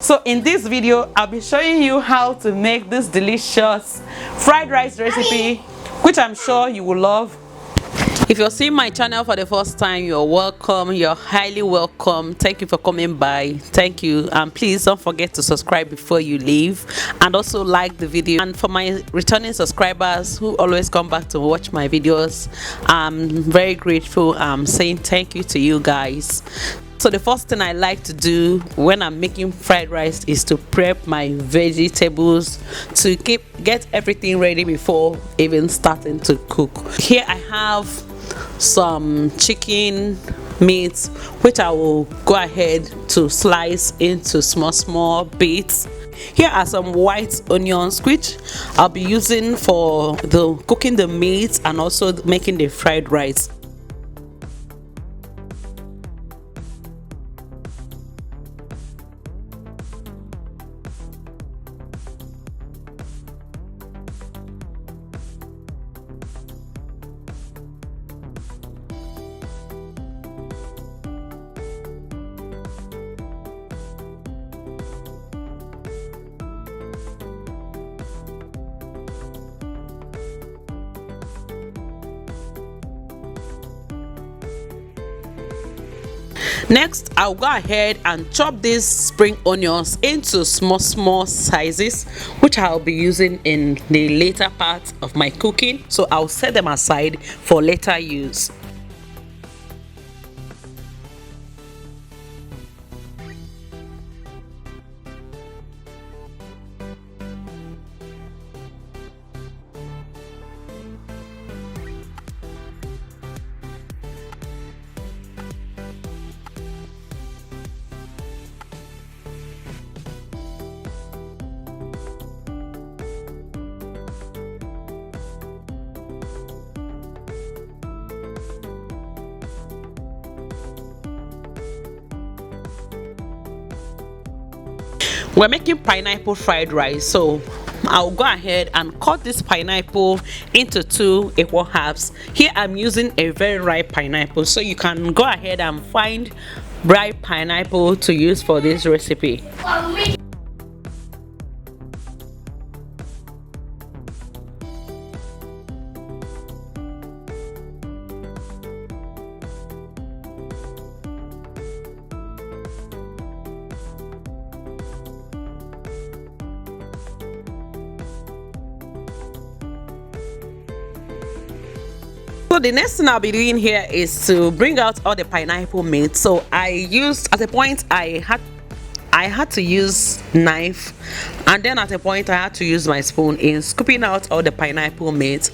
So in this video, I'll be showing you how to make this delicious fried rice recipe, which I'm sure you will love. If you're seeing my channel for the first time, you're welcome. You're highly welcome. Thank you for coming by. Thank you. And please don't forget to subscribe before you leave, and also like the video. And for my returning subscribers who always come back to watch my videos, I'm very grateful. I'm saying thank you to you guys. So the first thing I like to do when I'm making fried rice is to prep my vegetables to get everything ready before even starting to cook. Here I have some chicken meat, which I will go ahead to slice into small bits. Here are some white onions, which I'll be using for the cooking the meat and also making the fried rice. Next, I'll go ahead and chop these spring onions into small sizes, which I'll be using in the later part of my cooking. So I'll set them aside for later use. We're making pineapple fried rice, so I'll go ahead and cut this pineapple into 2 equal halves. Here I'm using a very ripe pineapple, so you can go ahead and find ripe pineapple to use for this recipe. So the next thing I'll be doing here is to bring out all the pineapple meat. So I used, at a point I had to use knife, and then at a point I had to use my spoon in scooping out all the pineapple meat.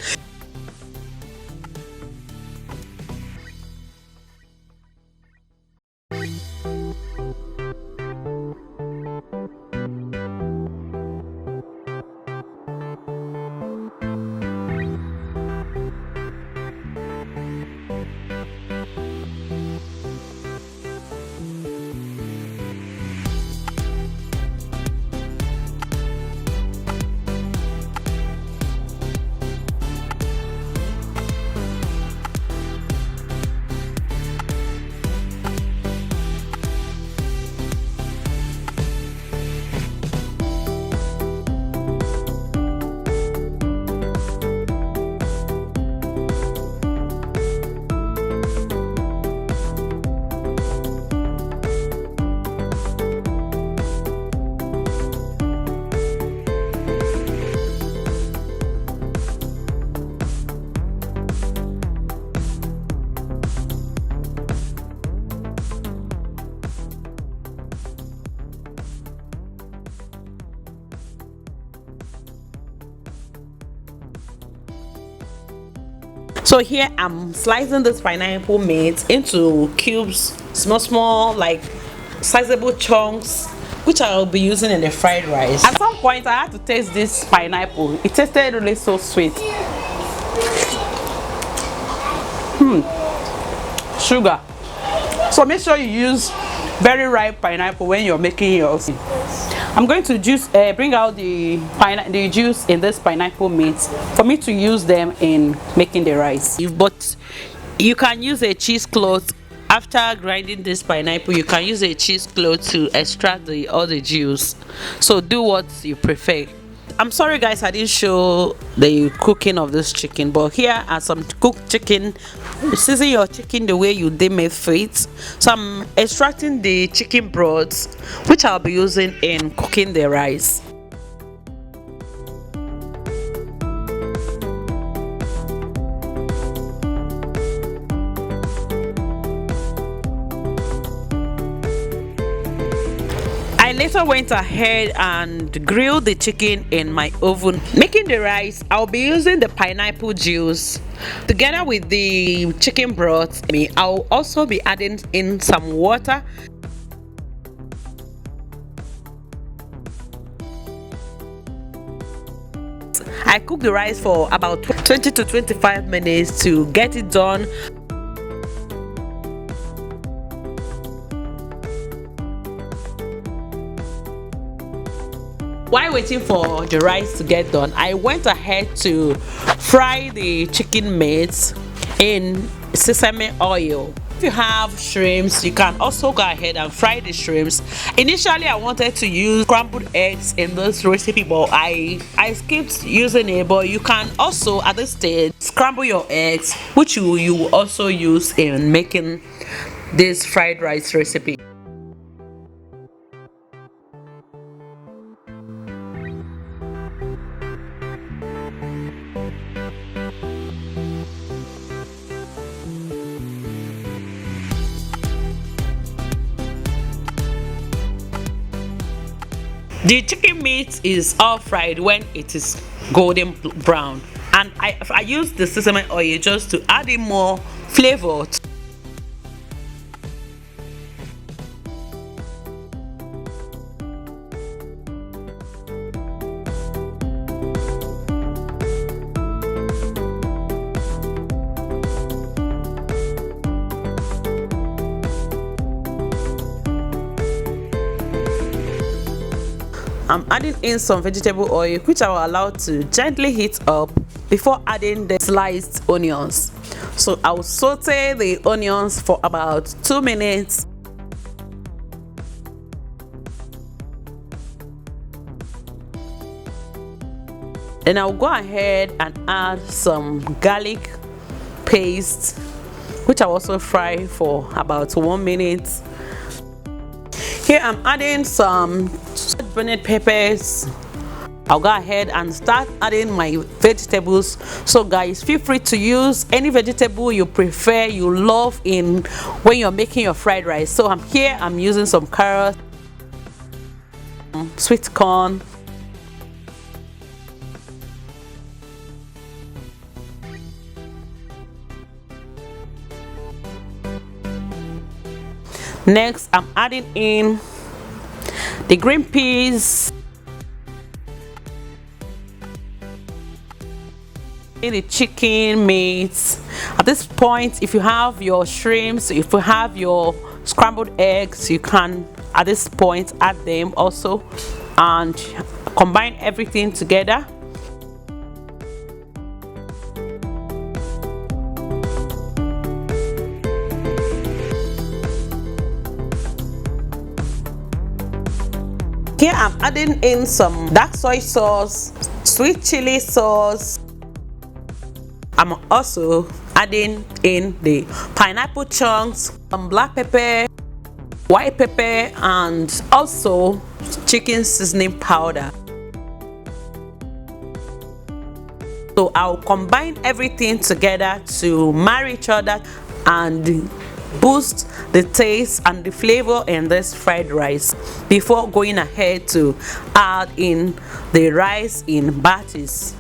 So here I'm slicing this pineapple meat into cubes, small like sizable chunks, which I'll be using in the fried rice. At some point I had to taste this pineapple. It tasted really so sweet. Sugar. So make sure you use very ripe pineapple when you're making yours. I'm going to bring out the juice in this pineapple meat for me to use them in making the rice. But you can use a cheesecloth After grinding this pineapple, you can use a cheesecloth to extract all the juice. So do what you prefer. I'm sorry guys, I didn't show the cooking of this chicken, but here are some cooked chicken. Season your chicken the way you deem it fit. So I'm extracting the chicken broth, which I'll be using in cooking the rice. I later went ahead and grilled the chicken in my oven. Making the rice, I'll be using the pineapple juice together with the chicken broth. I'll also be adding in some water. I cook the rice for about 20 to 25 minutes to get it done. While waiting for the rice to get done, I went ahead to fry the chicken meat in sesame oil. If you have shrimps, you can also go ahead and fry the shrimps. Initially I wanted to use scrambled eggs in this recipe, but I skipped using it. But you can also at this stage scramble your eggs, which you will also use in making this fried rice recipe. The chicken meat is all fried when it is golden brown, and I use the sesame oil just to add in more flavor. I'm adding in some vegetable oil, which I will allow to gently heat up before adding the sliced onions. So I will saute the onions for about 2 minutes. Then I'll go ahead and add some garlic paste, which I'll also fry for about 1 minute. Here I'm adding some bonnet peppers. I'll go ahead and start adding my vegetables. So guys, feel free to use any vegetable you prefer, you love in when you're making your fried rice. So I'm using some carrots, sweet corn, next I'm adding in the green peas, the chicken meat. At this point, if you have your shrimps, if you have your scrambled eggs, you can at this point add them also and combine everything together. Here I'm adding in some dark soy sauce, sweet chili sauce. I'm also adding in the pineapple chunks, some black pepper, white pepper, and also chicken seasoning powder. So I'll combine everything together to marry each other and boost the taste and the flavor in this fried rice before going ahead to add in the rice in batches.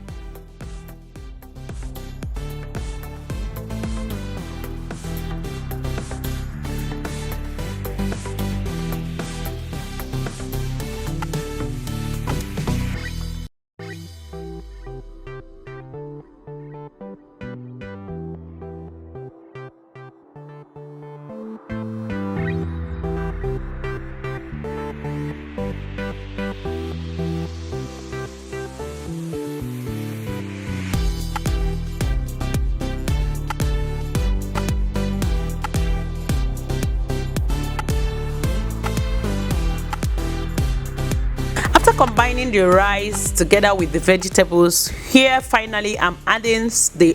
combining the rice together with the vegetables, here finally I'm adding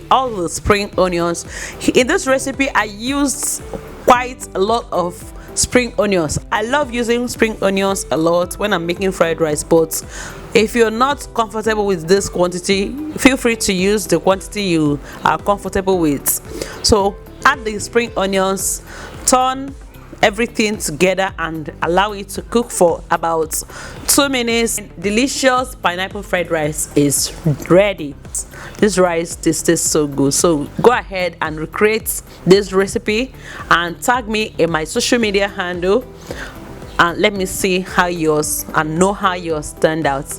all the spring onions. In this recipe I used quite a lot of spring onions. I love using spring onions a lot when I'm making fried rice, but if you're not comfortable with this quantity, feel free to use the quantity you are comfortable with. So add the spring onions, turn everything together and allow it to cook for about 2 minutes. Delicious pineapple fried rice is ready. This rice tastes so good, so go ahead and recreate this recipe and tag me in my social media handle and let me see how yours and know how yours turned out.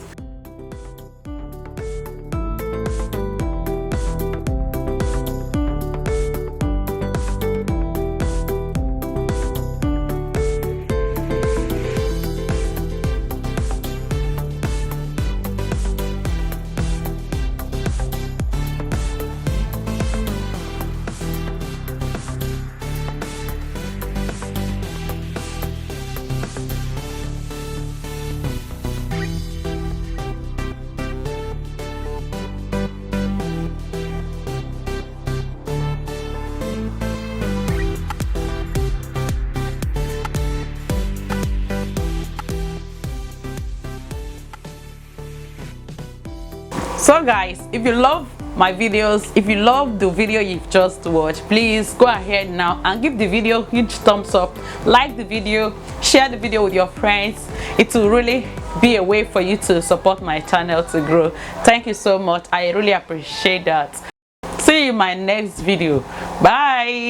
So guys, if you love my videos, if you love the video you've just watched, please go ahead now and give the video a huge thumbs up, like the video, share the video with your friends. It will really be a way for you to support my channel to grow. Thank you so much, I really appreciate that. See you in my next video. Bye.